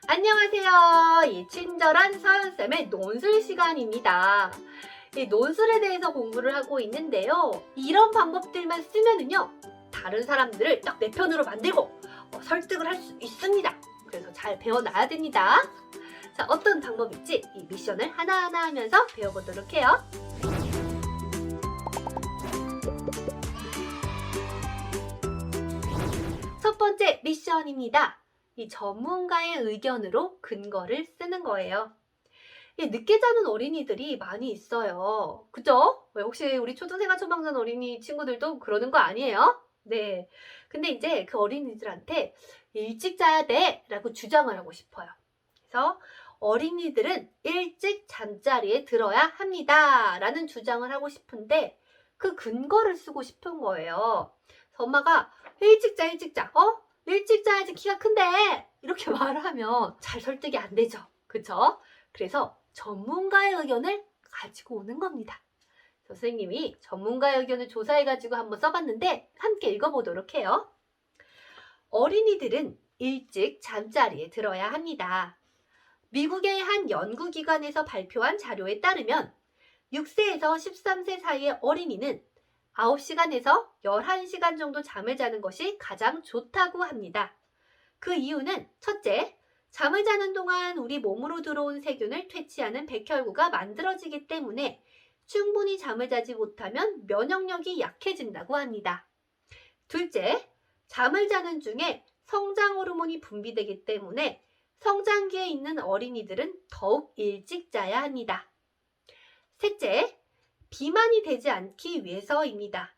안녕하세요. 이 친절한 서연쌤의 논술 시간입니다. 이 논술에 대해서 공부를 하고 있는데요. 이런 방법들만 쓰면은요, 다른 사람들을 딱 내 편으로 만들고 설득을 할 수 있습니다. 그래서 잘 배워놔야 됩니다. 자, 어떤 방법일지 이 미션을 하나하나 하면서 배워보도록 해요. 첫 번째 미션입니다. 이 전문가의 의견으로 근거를 쓰는 거예요. 늦게 자는 어린이들이 많이 있어요. 그죠? 왜 혹시 우리 초등생활 처방전 어린이 친구들도 그러는 거 아니에요? 네. 근데 이제 그 어린이들한테 일찍 자야 돼! 라고 주장을 하고 싶어요. 그래서 어린이들은 일찍 잠자리에 들어야 합니다. 라는 주장을 하고 싶은데 그 근거를 쓰고 싶은 거예요. 그래서 엄마가 일찍 자, 일찍 자. 일찍 자야지 키가 큰데! 이렇게 말하면 잘 설득이 안 되죠. 그쵸? 그래서 전문가의 의견을 가지고 오는 겁니다. 선생님이 전문가의 의견을 조사해가지고 한번 써봤는데 함께 읽어보도록 해요. 어린이들은 일찍 잠자리에 들어야 합니다. 미국의 한 연구기관에서 발표한 자료에 따르면 6세에서 13세 사이의 어린이는 9시간에서 11시간 정도 잠을 자는 것이 가장 좋다고 합니다. 그 이유는 첫째, 잠을 자는 동안 우리 몸으로 들어온 세균을 퇴치하는 백혈구가 만들어지기 때문에 충분히 잠을 자지 못하면 면역력이 약해진다고 합니다. 둘째, 잠을 자는 중에 성장 호르몬이 분비되기 때문에 성장기에 있는 어린이들은 더욱 일찍 자야 합니다. 셋째, 비만이 되지 않기 위해서입니다.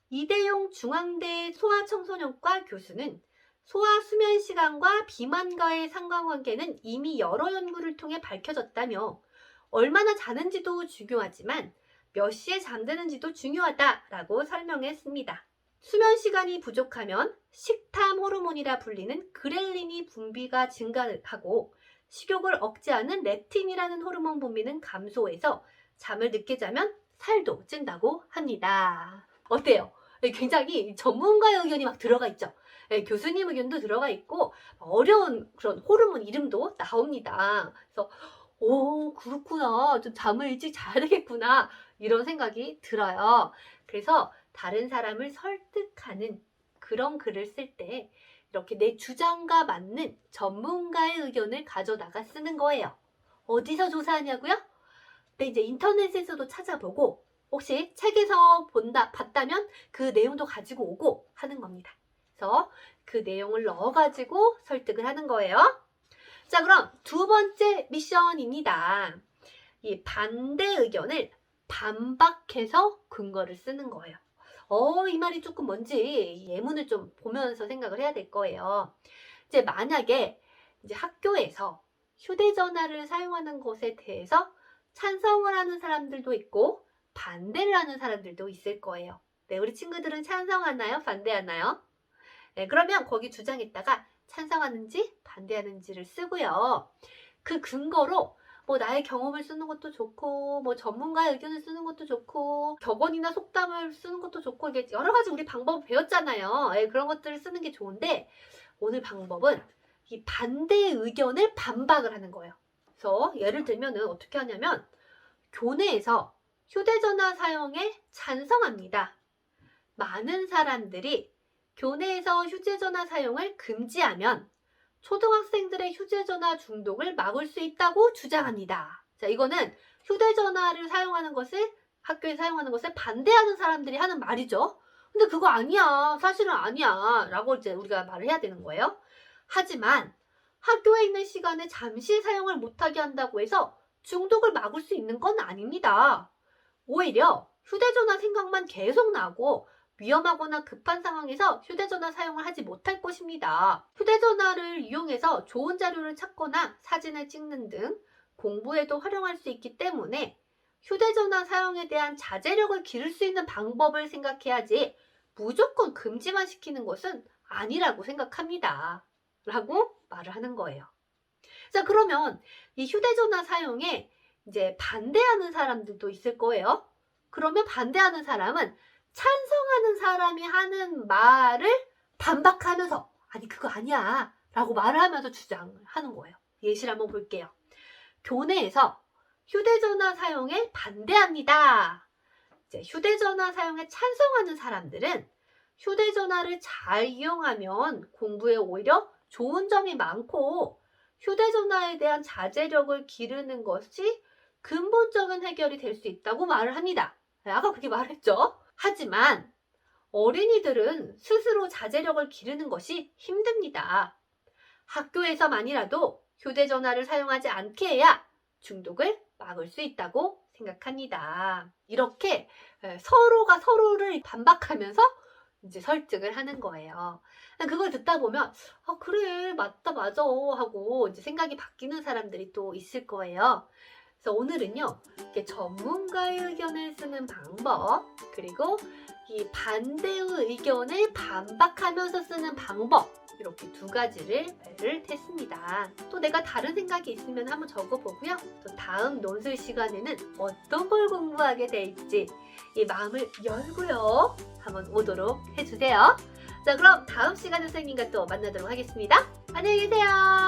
이대용 중앙대 소아청소년과 교수는 소아 수면 시간과 비만과의 상관관계는 이미 여러 연구를 통해 밝혀졌다며 얼마나 자는지도 중요하지만 몇 시에 잠드는지도 중요하다라고 설명했습니다. 수면 시간이 부족하면 식탐 호르몬이라 불리는 그렐린이 분비가 증가하고 식욕을 억제하는 렙틴이라는 호르몬 분비는 감소해서 잠을 늦게 자면 살도 찐다고 합니다. 어때요? 굉장히 전문가의 의견이 막 들어가 있죠. 교수님 의견도 들어가 있고 어려운 그런 호르몬 이름도 나옵니다. 그래서 오, 그렇구나. 좀 잠을 일찍 자야 되겠구나. 이런 생각이 들어요. 그래서 다른 사람을 설득하는 그런 글을 쓸 때 이렇게 내 주장과 맞는 전문가의 의견을 가져다가 쓰는 거예요. 어디서 조사하냐고요? 네, 이제 인터넷에서도 찾아보고 혹시 책에서 봤다면 그 내용도 가지고 오고 하는 겁니다. 그래서 그 내용을 넣어가지고 설득을 하는 거예요. 자, 그럼 두 번째 미션입니다. 이 반대 의견을 반박해서 근거를 쓰는 거예요. 이 말이 조금 뭔지 예문을 좀 보면서 생각을 해야 될 거예요. 이제 만약에 이제 학교에서 휴대전화를 사용하는 것에 대해서 찬성을 하는 사람들도 있고 반대를 하는 사람들도 있을 거예요. 네, 우리 친구들은 찬성하나요? 반대하나요? 네, 그러면 거기 주장에다가 찬성하는지 반대하는지를 쓰고요. 그 근거로 나의 경험을 쓰는 것도 좋고 전문가의 의견을 쓰는 것도 좋고 격언이나 속담을 쓰는 것도 좋고 이게 여러 가지 우리 방법을 배웠잖아요. 네, 그런 것들을 쓰는 게 좋은데 오늘 방법은 이 반대의 의견을 반박을 하는 거예요. 그래서 예를 들면은 어떻게 하냐면 교내에서 휴대전화 사용에 찬성합니다. 많은 사람들이 교내에서 휴대전화 사용을 금지하면 초등학생들의 휴대전화 중독을 막을 수 있다고 주장합니다. 자, 이거는 휴대전화를 사용하는 것을 학교에 사용하는 것을 반대하는 사람들이 하는 말이죠. 근데 그거 아니야. 사실은 아니야. 라고 이제 우리가 말을 해야 되는 거예요. 하지만 학교에 있는 시간에 잠시 사용을 못하게 한다고 해서 중독을 막을 수 있는 건 아닙니다. 오히려 휴대전화 생각만 계속 나고 위험하거나 급한 상황에서 휴대전화 사용을 하지 못할 것입니다. 휴대전화를 이용해서 좋은 자료를 찾거나 사진을 찍는 등 공부에도 활용할 수 있기 때문에 휴대전화 사용에 대한 자제력을 기를 수 있는 방법을 생각해야지 무조건 금지만 시키는 것은 아니라고 생각합니다. 라고 말을 하는 거예요. 자, 그러면 이 휴대전화 사용에 이제 반대하는 사람들도 있을 거예요. 그러면 반대하는 사람은 찬성하는 사람이 하는 말을 반박하면서 아니 그거 아니야 라고 말을 하면서 주장을 하는 거예요. 예시를 한번 볼게요. 교내에서 휴대전화 사용에 반대합니다. 이제 휴대전화 사용에 찬성하는 사람들은 휴대전화를 잘 이용하면 공부에 오히려 좋은 점이 많고 휴대전화에 대한 자제력을 기르는 것이 근본적인 해결이 될 수 있다고 말을 합니다. 아까 그렇게 말했죠? 하지만 어린이들은 스스로 자제력을 기르는 것이 힘듭니다. 학교에서만이라도 휴대전화를 사용하지 않게 해야 중독을 막을 수 있다고 생각합니다. 이렇게 서로가 서로를 반박하면서 이제 설득을 하는 거예요. 그걸 듣다 보면 그래 맞다 맞아 하고 이제 생각이 바뀌는 사람들이 또 있을 거예요. 그래서 오늘은요 이렇게 전문가의 의견을 쓰는 방법 그리고 이 반대의 의견을 반박하면서 쓰는 방법 이렇게 두 가지를 배를 했습니다. 또 내가 다른 생각이 있으면 한번 적어보고요. 또 다음 논술 시간에는 어떤 걸 공부하게 될지 이 마음을 열고요. 한번 오도록 해주세요. 자, 그럼 다음 시간에 선생님과 또 만나도록 하겠습니다. 안녕히 계세요.